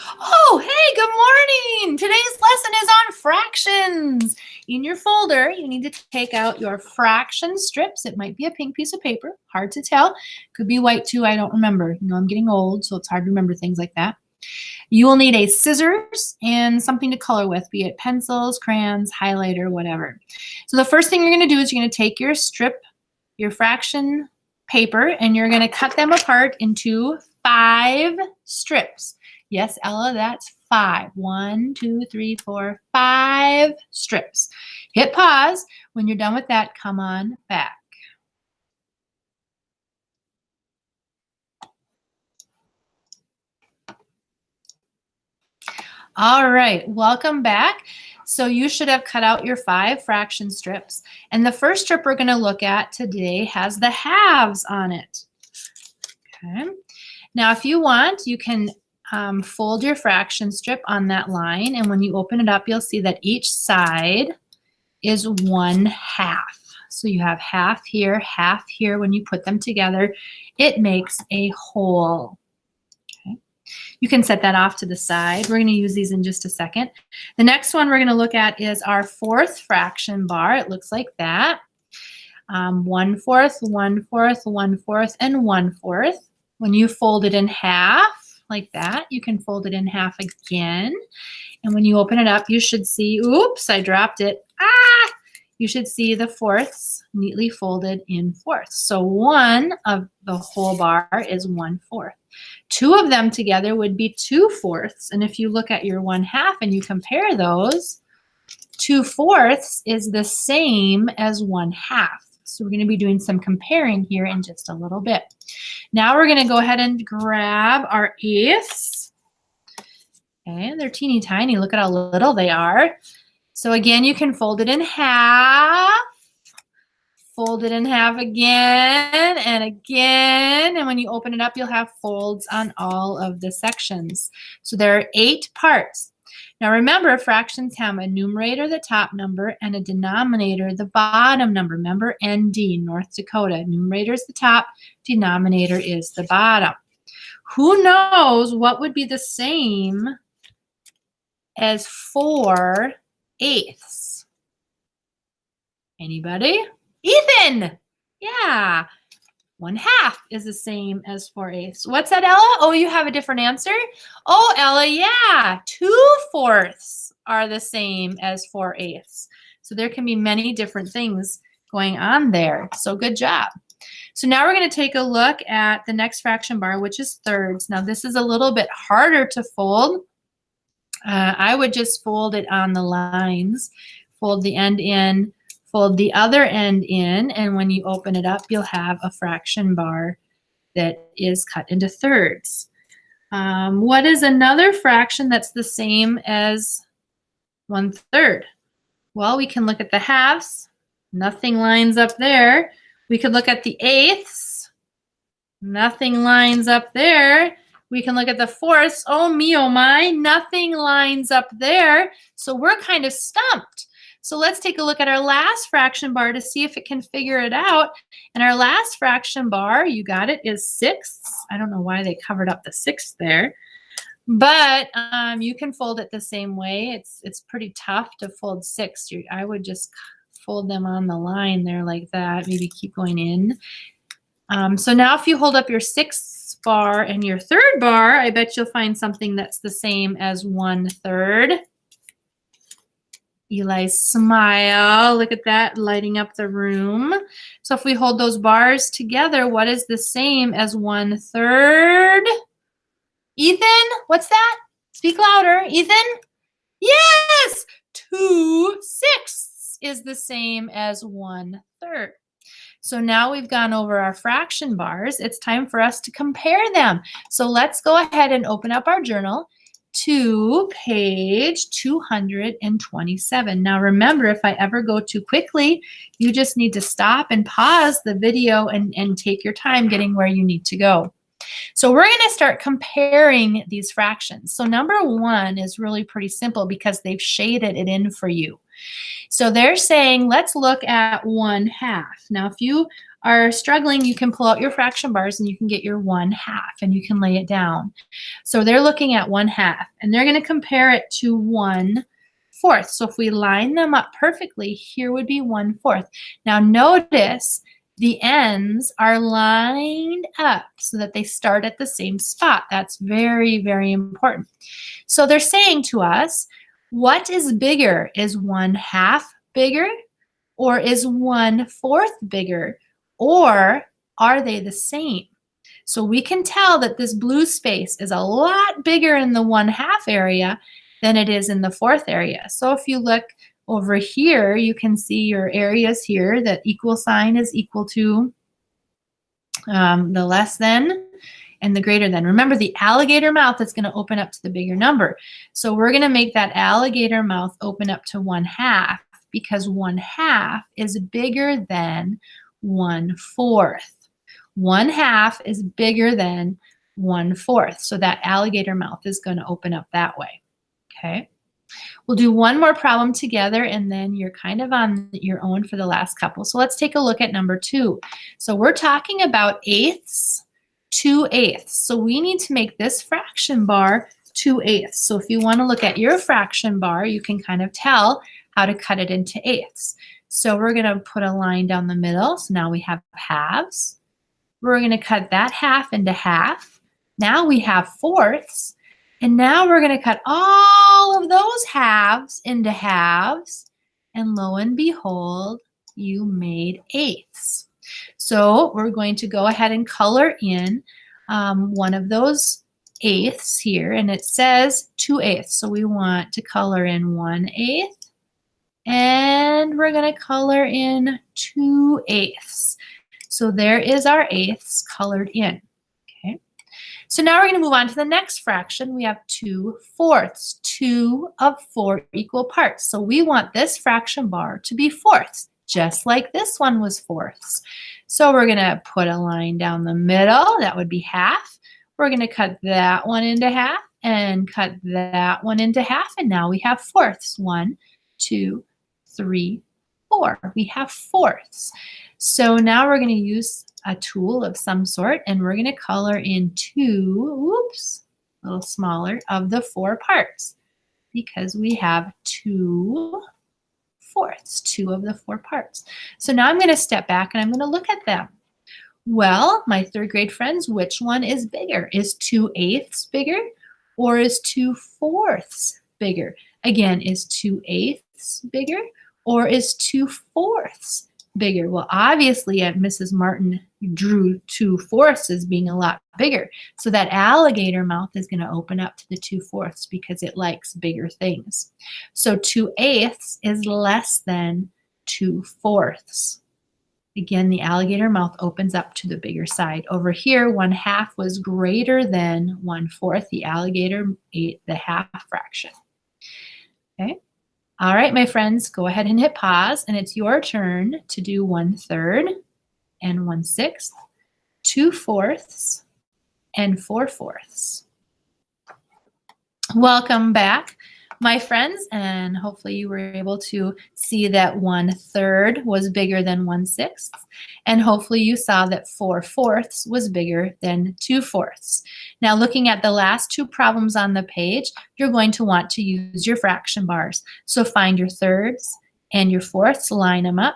Oh, hey, good morning. Today's lesson is on fractions. In your folder, you need to take out your fraction strips. It might be a pink piece of paper, hard to tell. Could be white too, I don't remember. You know, I'm getting old, so it's hard to remember things like that. You will need a scissors and something to color with, be it pencils, crayons, highlighter, whatever. So the first thing you're going to do is you're going to take your strip, your fraction paper, and you're going to cut them apart into 5 strips. Yes, Ella, that's 5. 1, 2, 3, 4, 5 strips. Hit pause. When you're done with that, come on back. All right, welcome back. So you should have cut out your 5 fraction strips. And the first strip we're going to look at today has the halves on it. Okay. Now, if you want, you can fold your fraction strip on that line, and when you open it up, you'll see that each side is 1/2. So you have half here, half here. When you put them together, it makes a whole. Okay. You can set that off to the side. We're going to use these in just a second. The next one we're going to look at is our 4th fraction bar. It looks like that. 1/4, 1/4, 1/4, and 1/4. When you fold it in half, like that, you can fold it in half again. And when you open it up, you should see, oops, I dropped it. You should see the 4ths neatly folded in 4ths. So one of the whole bar is 1/4. 2 of them together would be 2/4. And if you look at your 1/2 and you compare those, 2/4 is the same as 1/2. So we're going to be doing some comparing here in just a little bit. Now we're going to go ahead and grab our 1/8. Okay, they're teeny tiny. Look at how little they are. So again, you can fold it in half. Fold it in half again and again. And when you open it up, you'll have folds on all of the sections. So there are 8 parts. Now remember, fractions have a numerator, the top number, and a denominator, the bottom number. Remember ND, North Dakota. Numerator is the top, denominator is the bottom. Who knows what would be the same as 4/8? Anybody? Ethan! Yeah. 1/2 is the same as 4/8. What's that, Ella? Oh, you have a different answer? Oh, Ella, yeah. 2/4 are the same as 4/8. So there can be many different things going on there. So good job. So now we're going to take a look at the next fraction bar, which is thirds. Now this is a little bit harder to fold. I would just fold it on the lines. Fold the end in. Fold the other end in, and when you open it up, you'll have a fraction bar that is cut into thirds. What is another fraction that's the same as 1/3? Well, we can look at the halves. Nothing lines up there. We could look at the 1/8. Nothing lines up there. We can look at the 4ths. Oh me, oh my, nothing lines up there. So we're kind of stumped. So let's take a look at our last fraction bar to see if it can figure it out. And our last fraction bar, you got it, is 6ths. I don't know why they covered up the 6th there. But you can fold it the same way. It's pretty tough to fold 6. I would just fold them on the line there like that. Maybe keep going in. So now if you hold up your 6th bar and your 3rd bar, I bet you'll find something that's the same as 1/3. Eli's smile. Look at that, lighting up the room. So if we hold those bars together, what is the same as 1/3? Ethan, what's that? Speak louder. Ethan? Yes! 2/6 is the same as 1/3. So now we've gone over our fraction bars. It's time for us to compare them. So let's go ahead and open up our journal to page 227. Now remember, if I ever go too quickly, you just need to stop and pause the video and take your time getting where you need to go. So we're going to start comparing these fractions. So number 1 is really pretty simple because they've shaded it in for you. So they're saying, let's look at 1/2. Now if you are struggling, you can pull out your fraction bars and you can get your 1/2 and you can lay it down. So they're looking at 1/2 and they're going to compare it to 1/4. So if we line them up perfectly, here would be 1/4. Now notice the ends are lined up so that they start at the same spot. That's very, very important. So they're saying to us, what is bigger? Is 1/2 bigger? Or is 1/4 bigger? Or are they the same? So we can tell that this blue space is a lot bigger in the 1/2 area than it is in the 1/4 area. So if you look over here, you can see your areas here. That equal sign is equal to the less than and the greater than. Remember, the alligator mouth is going to open up to the bigger number. So we're going to make that alligator mouth open up to 1/2 because 1/2 is bigger than 1/4. 1/2 is bigger than 1/4. So that alligator mouth is going to open up that way. Okay. We'll do one more problem together and then you're kind of on your own for the last couple. So let's take a look at number 2. So we're talking about eighths, 2/8. So we need to make this fraction bar 2/8. So if you want to look at your fraction bar, you can kind of tell how to cut it into eighths. So we're going to put a line down the middle. So now we have halves. We're going to cut that half into half. Now we have fourths. And now we're going to cut all of those halves into halves. And lo and behold, you made eighths. So we're going to go ahead and color in one of those eighths here. And it says 2/8. So we want to color in 1/8. And we're going to color in 2/8. So there is our eighths colored in. Okay. So now we're going to move on to the next fraction. We have 2/4. 2 of 4 equal parts. So we want this fraction bar to be fourths, just like this one was fourths. So we're going to put a line down the middle. That would be half. We're going to cut that one into half and cut that one into half. And now we have fourths. 1, 2, 3, 4. We have fourths. So now we're going to use a tool of some sort and we're going to color in 2, a little smaller, of the 4 parts because we have 2/4, 2 of the 4 parts. So now I'm going to step back and I'm going to look at them. Well, my 3rd grade friends, which one is bigger? Is 2/8 bigger or is 2/4 bigger? Again, is 2/8 bigger or is 2/4 bigger? Well, obviously Mrs. Martin drew 2/4 as being a lot bigger. So that alligator mouth is going to open up to the 2/4 because it likes bigger things. So 2/8 is less than 2/4. Again, the alligator mouth opens up to the bigger side. Over here, 1/2 was greater than 1/4. The alligator ate the half fraction. Okay. All right, my friends, go ahead and hit pause, and it's your turn to do 1/3 and 1/6, 2/4 and 4/4. Welcome back, my friends, and hopefully you were able to see that 1/3 was bigger than 1/6, and hopefully you saw that 4/4 was bigger than 2/4. Now, looking at the last 2 problems on the page, you're going to want to use your fraction bars. So find your thirds and your fourths, line them up.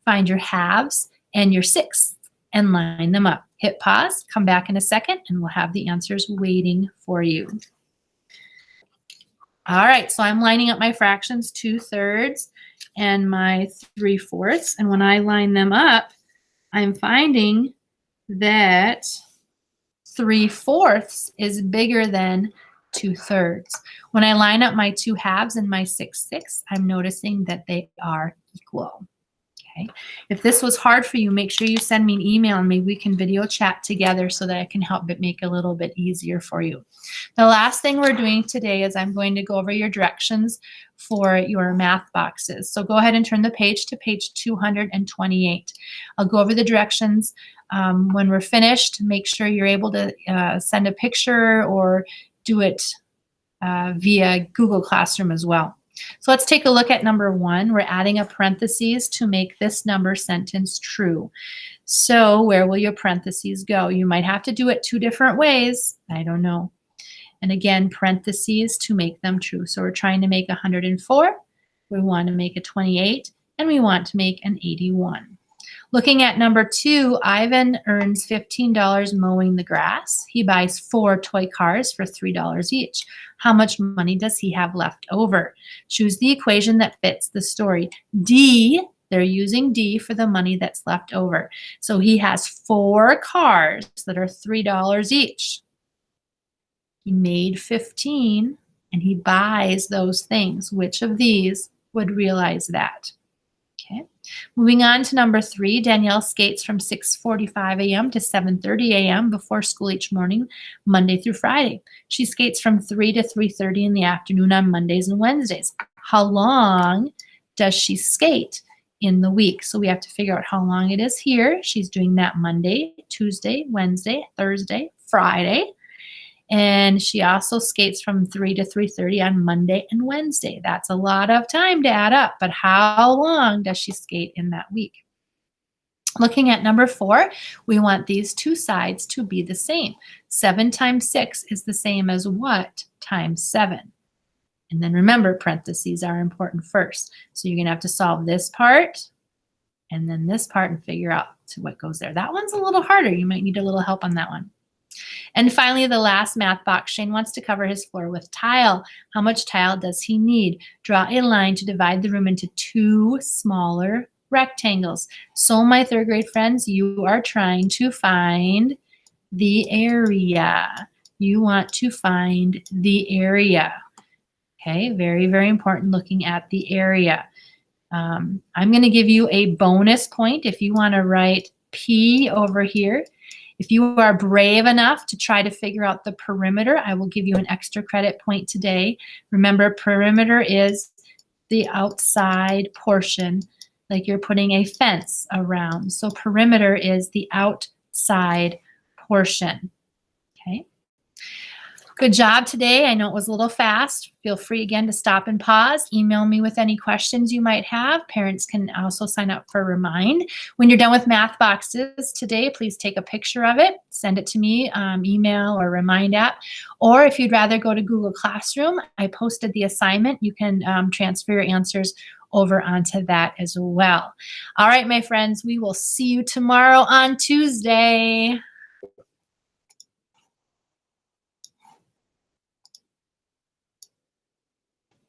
Find your halves and your sixths and line them up. Hit pause, come back in a second, and we'll have the answers waiting for you. All right, so I'm lining up my fractions, 2/3 and my 3/4. And when I line them up, I'm finding that 3/4 is bigger than 2/3. When I line up my 2 halves and my 6/6, I'm noticing that they are equal. Okay. If this was hard for you, make sure you send me an email and maybe we can video chat together so that I can help it make it a little bit easier for you. The last thing we're doing today is I'm going to go over your directions for your math boxes. So go ahead and turn the page to page 228. I'll go over the directions. When we're finished, make sure you're able to send a picture or do it via Google Classroom as well. So let's take a look at number 1. We're adding a parentheses to make this number sentence true. So where will your parentheses go? You might have to do it 2 different ways. I don't know. And again, parentheses to make them true. So we're trying to make 104. We want to make a 28. And we want to make an 81. Looking at number 2, Ivan earns $15 mowing the grass. He buys 4 toy cars for $3 each. How much money does he have left over? Choose the equation that fits the story. D, they're using D for the money that's left over. So he has 4 cars that are $3 each. He made 15 and he buys those things. Which of these would realize that? Okay. Moving on to number 3, Danielle skates from 6:45 a.m. to 7:30 a.m. before school each morning, Monday through Friday. She skates from 3 to 3:30 in the afternoon on Mondays and Wednesdays. How long does she skate in the week? So we have to figure out how long it is here. She's doing that Monday, Tuesday, Wednesday, Thursday, Friday. And she also skates from 3 to 3:30 on Monday and Wednesday. That's a lot of time to add up, but how long does she skate in that week? Looking at number 4, we want these 2 sides to be the same. 7 times 6 is the same as what times 7? And then remember, parentheses are important first. So you're going to have to solve this part and then this part and figure out what goes there. That one's a little harder. You might need a little help on that one. And finally, the last math box. Shane wants to cover his floor with tile. How much tile does he need? Draw a line to divide the room into 2 smaller rectangles. So my 3rd grade friends, you are trying to find the area. You want to find the area. Okay, very, very important looking at the area. I'm going to give you a bonus point if you want to write P over here. If you are brave enough to try to figure out the perimeter, I will give you an extra credit point today. Remember, perimeter is the outside portion, like you're putting a fence around. So perimeter is the outside portion. Okay. Good job today. I know it was a little fast. Feel free again to stop and pause. Email me with any questions you might have. Parents can also sign up for Remind. When you're done with math boxes today, please take a picture of it. Send it to me, email or Remind app. Or if you'd rather go to Google Classroom, I posted the assignment. You can transfer your answers over onto that as well. All right, my friends, we will see you tomorrow on Tuesday.